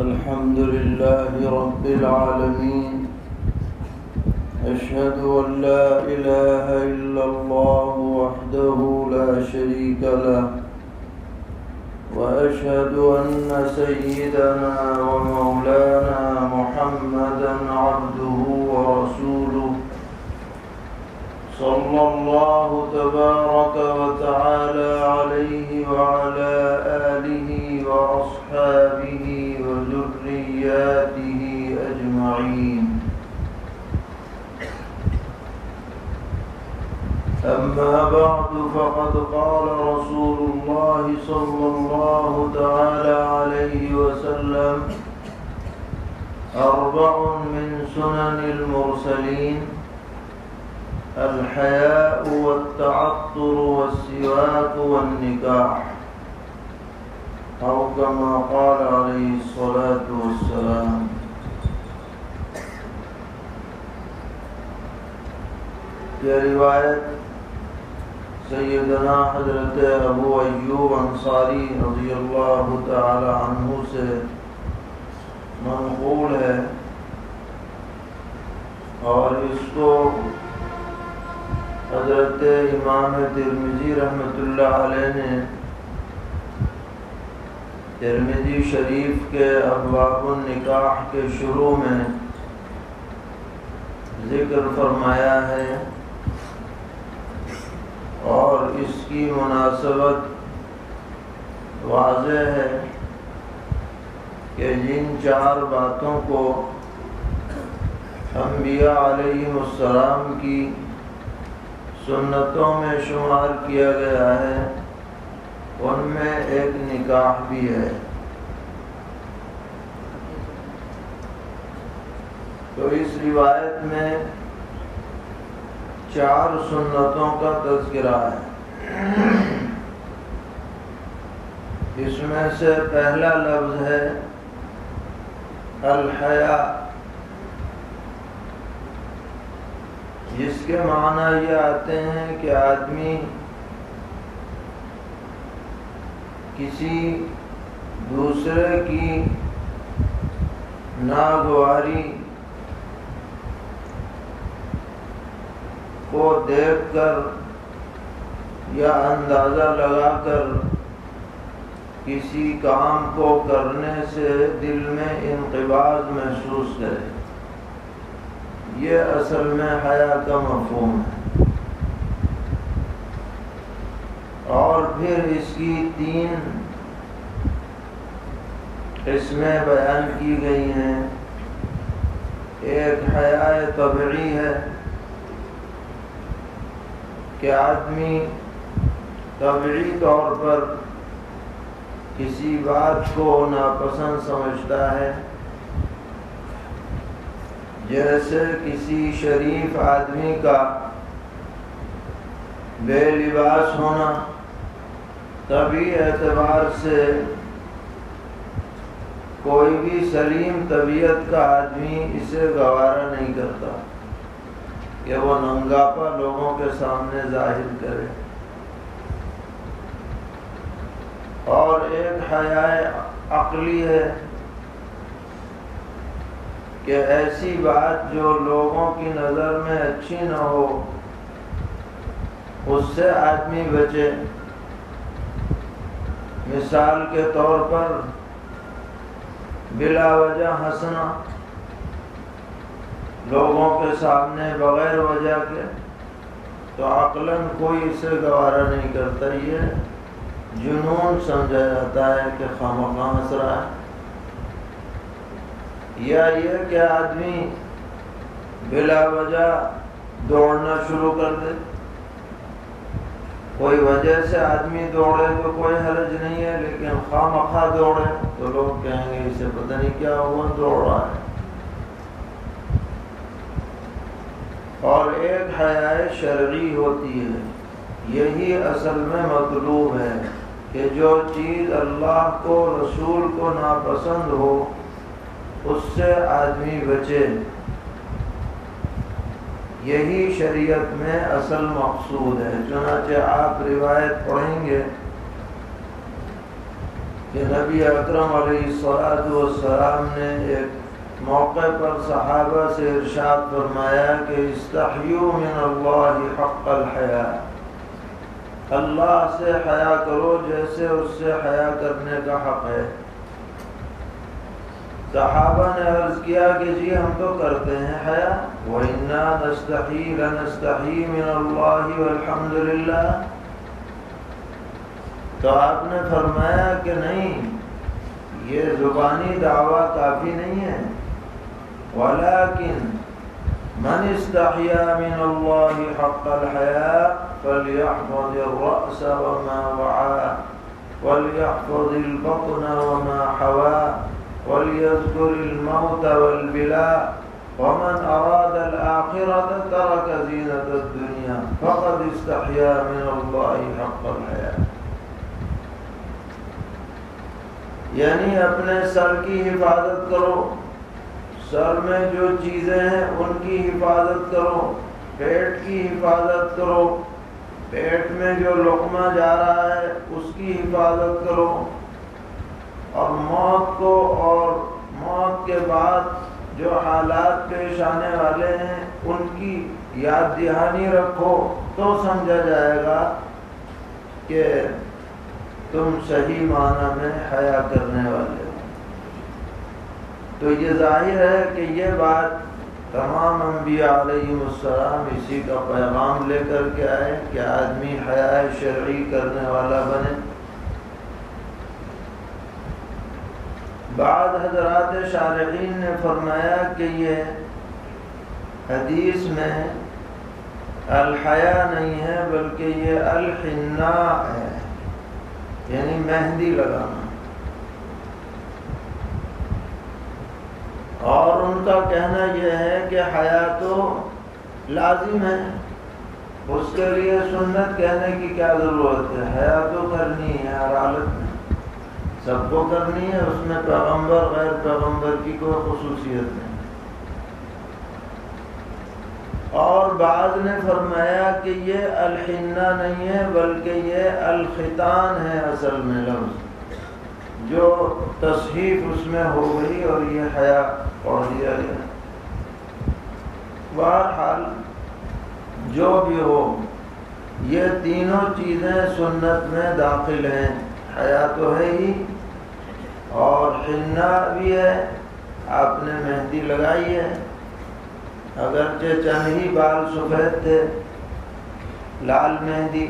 الحمد لله رب العالمين. أشهد أن لا إله إلا الله وحده لا شريك له، وأشهد أن سيدنا ومولانا محمدا عبده ورسوله، صلى الله تبارك وتعالى عليه وعلى آله وأصحابه وذرياته أجمعين. أما بعد، فقد قال رسول الله صلى الله تعالى عليه وسلم: 4 من سنن المرسلين: الحياء والتعطر والسواك والنكاح، أو كما قال عليه الصلاة والسلام. یہ روایت سیدنا حضرت ابو ایوب انصاری رضی اللہ تعالی عنہ سے منقول ہے، اور اس کو حضرت امام ترمذی رحمۃ اللہ علیہ نے ترمذی شریف کے ابواب النکاح کے شروع میں ذکر فرمایا ہے، اور اس کی مناسبت واضح ہے کہ جن 4 باتوں کو انبیاء علیہم السلام کی سنتوں میں شمار کیا گیا ہے، ان میں ایک نکاح بھی ہے۔ تو اس روایت میں 4 سنتوں کا تذکرہ ہے۔ اس میں سے پہلا لفظ ہے الحیاء، جس کے معنی یہ آتے ہیں کہ آدمی کسی دوسرے کی ناگواری کو دیکھ کر یا اندازہ لگا کر کسی کام کو کرنے سے دل میں انقباض محسوس کرے، یہ اصل میں حیا کا مفہوم ہے۔ اور پھر اس کی 3 قسمیں بیان کی گئی ہیں۔ ایک حیا طبعی ہے کہ آدمی طبعی طور پر کسی بات کو ناپسند سمجھتا ہے، جیسے کسی شریف آدمی کا بے لباس ہونا طبعی اعتبار سے کوئی بھی سلیم طبیعت کا آدمی اسے گوارا نہیں کرتا کہ وہ ننگاپا لوگوں کے سامنے ظاہر کرے۔ اور ایک حیا عقلی ہے کہ ایسی بات جو لوگوں کی نظر میں اچھی نہ ہو اس سے آدمی بچے۔ مثال کے طور پر بلا وجہ ہنسنا لوگوں کے سامنے بغیر وجہ کے، تو عقلاً کوئی اسے گوارا نہیں کرتا، یہ جنون سمجھا جاتا ہے کہ خامخواہ ہنس رہا ہے۔ یا یہ کہ آدمی بلا وجہ دوڑنا شروع کر دے، کوئی وجہ سے آدمی دوڑے تو کوئی حرج نہیں ہے، لیکن خامخواہ دوڑے تو لوگ کہیں گے اسے پتہ نہیں کیا ہوا، دوڑ رہا ہے۔ اور ایک حیا شرعی ہوتی ہے، یہی اصل میں مطلوب ہے کہ جو چیز اللہ کو رسول کو ناپسند ہو اس سے آدمی بچے، یہی شریعت میں اصل مقصود ہے۔ چنانچہ آپ روایت پڑھیں گے کہ نبی اکرم علیہ السلام نے ایک موقع پر صحابہ سے ارشاد فرمایا کہ استحیوا من اللہ حق الحیا، اللہ سے حیا کرو جیسے اس سے حیا کرنے کا حق ہے۔ صحابہ نے عرض کیا کہ جی ہم تو کرتے ہیں حیا، وَإِنَّا نَسْتَحِي لَنَسْتَحِي مِنَ اللَّهِ وَالْحَمْدُ لِلَّهِ۔ تو آپ نے فرمایا کہ نہیں، یہ زبانی دعویٰ کافی نہیں ہے، وَلَكِنْ مَنِ اسْتَحْيَا مِنَ اللَّهِ حَقَّ الْحَيَاءِ فَلْيَحْفَظِ الرَّأْسَ وَمَا وَعَى وَلْيَحْفَظِ الْبَطْنَ وَمَا حَوَى وَلْيَذْكُرِ الْمَوْتَ وَالْبِلَاءَ وَمَنْ أَرَادَ الْآخِرَةَ تَرَكَ زِينَةَ الدُّنْيَا فَقَدْ اسْتَحْيَا مِنَ اللَّهِ حَقَّ الْحَيَاءِ۔ یعنی اپنے سر کی حفاظت کرو، سر میں جو چیزیں ہیں ان کی حفاظت کرو، پیٹ کی حفاظت کرو، پیٹ میں جو لقمہ جا رہا ہے اس کی حفاظت کرو، اور موت کو اور موت کے بعد جو حالات پیش آنے والے ہیں ان کی یاد دہانی رکھو، تو سمجھا جائے گا کہ تم صحیح معنی میں حیا کرنے والے ہو۔ تو یہ ظاہر ہے کہ یہ بات تمام انبیاء علیہم السلام اسی کا پیغام لے کر کے آئے کہ آدمی حیا شرعی کرنے والا بنے۔ بعض حضرات شارحین نے فرمایا کہ یہ حدیث میں الحیا نہیں ہے بلکہ یہ الحناء ہے، یعنی مہندی لگانا۔ اور ان کا کہنا یہ ہے کہ حیا تو لازم ہے، اس کے لیے سنت کہنے کی کیا ضرورت ہے، حیا تو کرنی ہے ہر حالت میں، سب کو کرنی ہے، اس میں پیغمبر غیر پیغمبر کی کوئی خصوصیت نہیں۔ اور بعض نے فرمایا کہ یہ الحنہ نہیں ہے بلکہ یہ الختان ہے، اصل میں لفظ جو تصحیف اس میں ہو گئی اور یہ حیا پڑھ دیا گیا۔ بہرحال جو بھی ہو، یہ تینوں چیزیں سنت میں داخل ہیں، حیا تو ہے ہی، اور حنہ بھی ہے، آپ نے مہندی لگائی ہے، اگرچہ چند ہی بال سفید تھے، لال مہندی،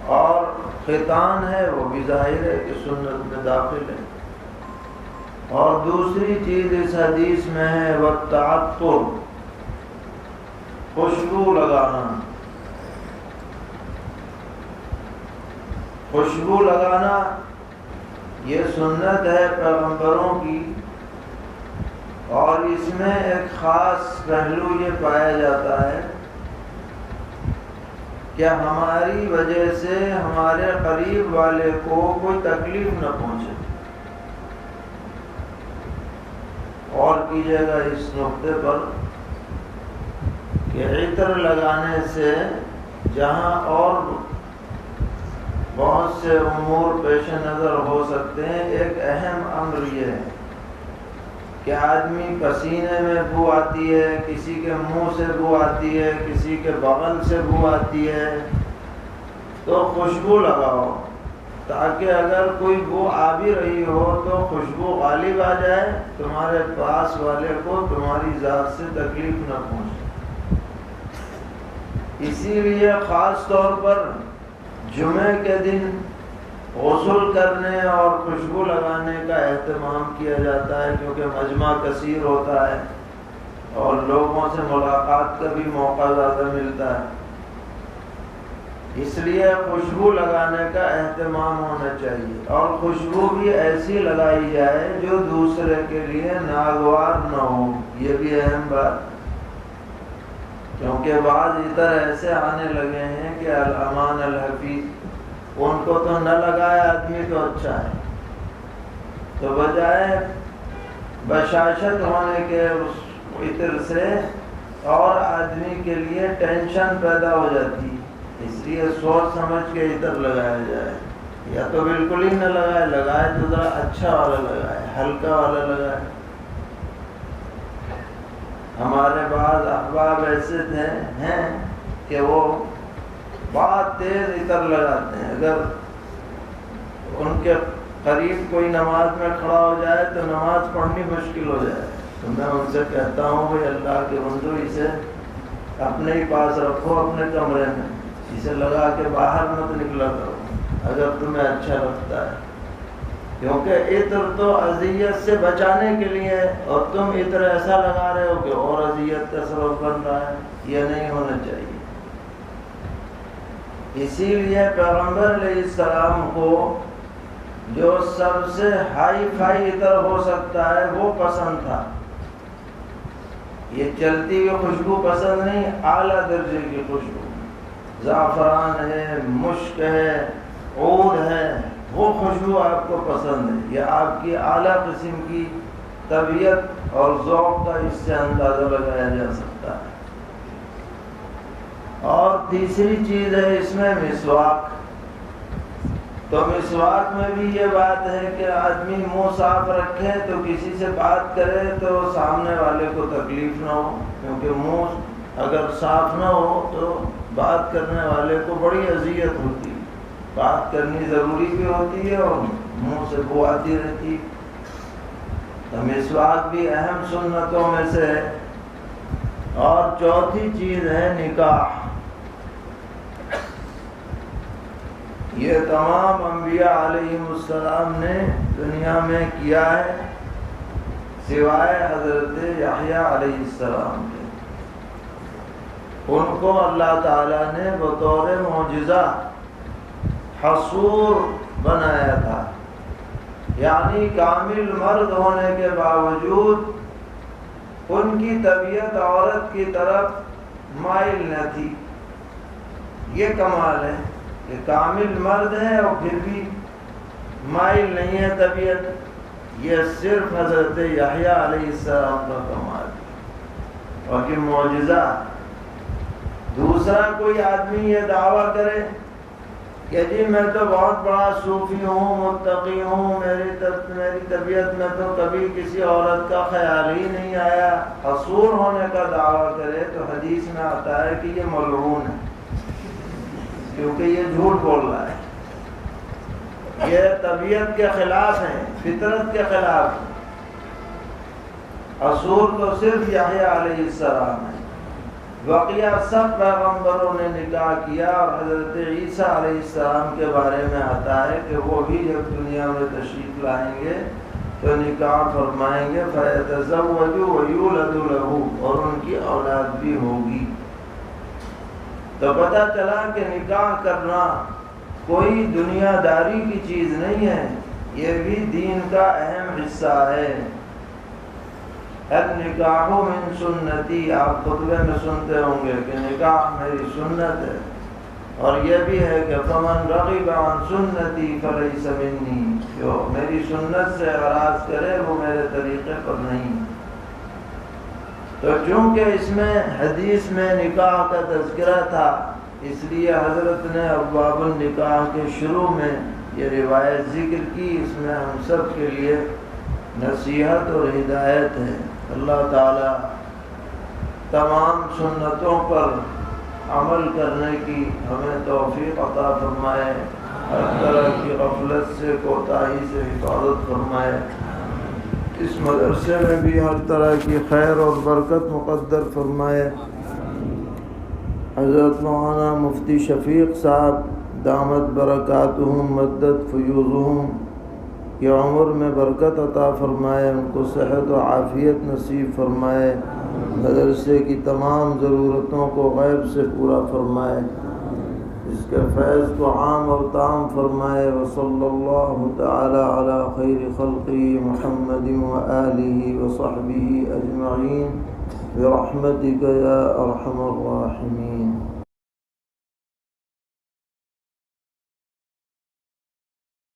اور ختان ہے وہ بھی ظاہر ہے کہ سنت میں داخل ہے۔ اور دوسری چیز اس حدیث میں ہے والتعطر، خوشبو لگانا۔ خوشبو لگانا یہ سنت ہے پیغمبروں کی، اور اس میں ایک خاص پہلو یہ پایا جاتا ہے کہ ہماری وجہ سے ہمارے قریب والے کو کوئی تکلیف نہ پہنچے۔ اور کیجیے گا اس نقطے پر کہ عطر لگانے سے جہاں اور بہت سے امور پیش نظر ہو سکتے ہیں، ایک اہم امر یہ ہے کہ آدمی پسینے میں بو آتی ہے، کسی کے منہ سے بو آتی ہے، کسی کے بغل سے بو آتی ہے، تو خوشبو لگاؤ تاکہ اگر کوئی بو آ بھی رہی ہو تو خوشبو غالب آ جائے، تمہارے پاس والے کو تمہاری ذات سے تکلیف نہ پہنچے۔ اسی لیے خاص طور پر جمعے کے دن غسل کرنے اور خوشبو لگانے کا اہتمام کیا جاتا ہے، کیونکہ مجمع کثیر ہوتا ہے اور لوگوں سے ملاقات کا بھی موقع زیادہ ملتا ہے، اس لیے خوشبو لگانے کا اہتمام ہونا چاہیے، اور خوشبو بھی ایسی لگائی جائے جو دوسرے کے لیے ناگوار نہ ہو۔ یہ بھی اہم بات، کیونکہ بعض عطر ایسے آنے لگے ہیں کہ الامان الحفیظ، ان کو تو نہ لگائے آدمی تو اچھا ہے، تو بجائے بشاشت ہونے کے اس عطر سے اور آدمی کے لیے ٹینشن پیدا ہو جاتی ہے، اس لیے سوچ سمجھ کے عطر لگایا جائے۔ یا تو بالکل ہی نہ لگائے تو ذرا اچھا والا لگائے، ہلکا والا لگائے۔ ہمارے بعض احباب ایسے ہیں کہ وہ بہت تیز عطر لگاتے ہیں، اگر ان کے قریب کوئی نماز میں کھڑا ہو جائے تو نماز پڑھنی مشکل ہو جائے، تو میں ان سے کہتا ہوں بھائی اللہ کے بندو اسے اپنے ہی پاس رکھو، اپنے کمرے میں، اسے لگا کے باہر مت نکلا کرو اگر تمہیں اچھا لگتا ہے، کیونکہ عطر تو اذیت سے بچانے کے لیے ہے، اور تم عطر ایسا لگا رہے ہو کہ اور اذیت کا سبب بن رہا ہے، یہ نہیں ہونا چاہیے۔ اسی لیے پیغمبر علیہ السلام کو جو سب سے ہائی فائی عطر ہو سکتا ہے وہ پسند تھا، یہ چلتی ہوئی خوشبو پسند نہیں، اعلیٰ درجے کی خوشبو، زعفران ہے، مشک ہے، عود ہے، وہ خوشبو آپ کو پسند ہے، یہ آپ کی اعلیٰ قسم کی طبیعت اور ذوق کا اس سے اندازہ لگایا جا سکتا ہے۔ اور تیسری چیز ہے اس میں مسواک۔ تو مسواک میں بھی یہ بات ہے کہ آدمی منہ صاف رکھے تو کسی سے بات کرے تو سامنے والے کو تکلیف نہ ہو، کیونکہ منہ اگر صاف نہ ہو تو بات کرنے والے کو بڑی اذیت ہوتی ہے، بات کرنی ضروری بھی ہوتی ہے اور منہ سے بو آتی رہتی ہے۔ تو مسواک بھی اہم سنتوں میں سے ہے۔ اور چوتھی چیز ہے نکاح۔ یہ تمام انبیاء علیہ السلام نے دنیا میں کیا ہے سوائے حضرت یحییٰ علیہ السلام کے۔ ان کو اللہ تعالیٰ نے بطور معجزہ حصور بنایا تھا، یعنی کامل مرد ہونے کے باوجود ان کی طبیعت عورت کی طرف مائل نہ تھی۔ یہ کمال ہے کہ کامل مرد ہے اور پھر بھی مائل نہیں ہے طبیعت، یہ صرف حضرت یحییٰ علیہ السلام کا کمال ہے اور یہ معجزہ۔ دوسرا کوئی آدمی یہ دعویٰ کرے کہ جی میں تو بہت بڑا صوفی ہوں، متقی ہوں، میری طبیعت میں تو کبھی کسی عورت کا خیال ہی نہیں آیا، حصور ہونے کا دعویٰ کرے تو حدیث میں آتا ہے کہ یہ ملعون ہے، کیونکہ یہ جھوٹ بول رہا ہے، یہ طبیعت کے خلاف ہے، فطرت کے خلاف ہے۔ حصور تو صرف یحییٰ علیہ السلام ہے، بقیہ سب پیغمبروں نے نکاح کیا، اور حضرت عیسیٰ علیہ السلام کے بارے میں آتا ہے کہ وہ بھی جب دنیا میں تشریف لائیں گے تو نکاح فرمائیں گے، فَيَتَزَوَّجُ وَيُولَدُ لَهُ، اور ان کی اولاد بھی ہوگی۔ تو پتہ چلا کہ نکاح کرنا کوئی دنیا داری کی چیز نہیں ہے، یہ بھی دین کا اہم حصہ ہے۔ النکاح من سنتی، آپ خطبے میں سنتے ہوں گے کہ نکاح میری سنت ہے، اور یہ بھی ہے کہ فمن رغب عن سنتی فلیس منی، جو میری سنت سے اعراض کرے وہ میرے طریقے پر نہیں۔ تو چونکہ اس میں حدیث میں نکاح کا تذکرہ تھا، اس لیے حضرت نے ابواب النکاح کے شروع میں یہ روایت ذکر کی۔ اس میں ہم سب کے لیے نصیحت اور ہدایت ہے۔ اللہ تعالیٰ تمام سنتوں پر عمل کرنے کی ہمیں توفیق عطا فرمائے، ہر طرح کی غفلت سے، کوتاہی سے حفاظت فرمائے، اس مدرسے میں بھی ہر طرح کی خیر اور برکت مقدر فرمائے۔ حضرت مولانا مفتی شفیق صاحب دامت برکاتہم مدت فیوضہم کی عمر میں برکت عطا فرمائے، ان کو صحت و عافیت نصیب فرمائے، مدرسے کی تمام ضرورتوں کو غیب سے پورا فرمائے، اس کے فیض کو عام اور تام فرمائے۔ وصلی اللہ تعالی علی خیر خلقہ محمد وآلہ وصحبہ اجمعین برحمتک یا ارحم الراحمین۔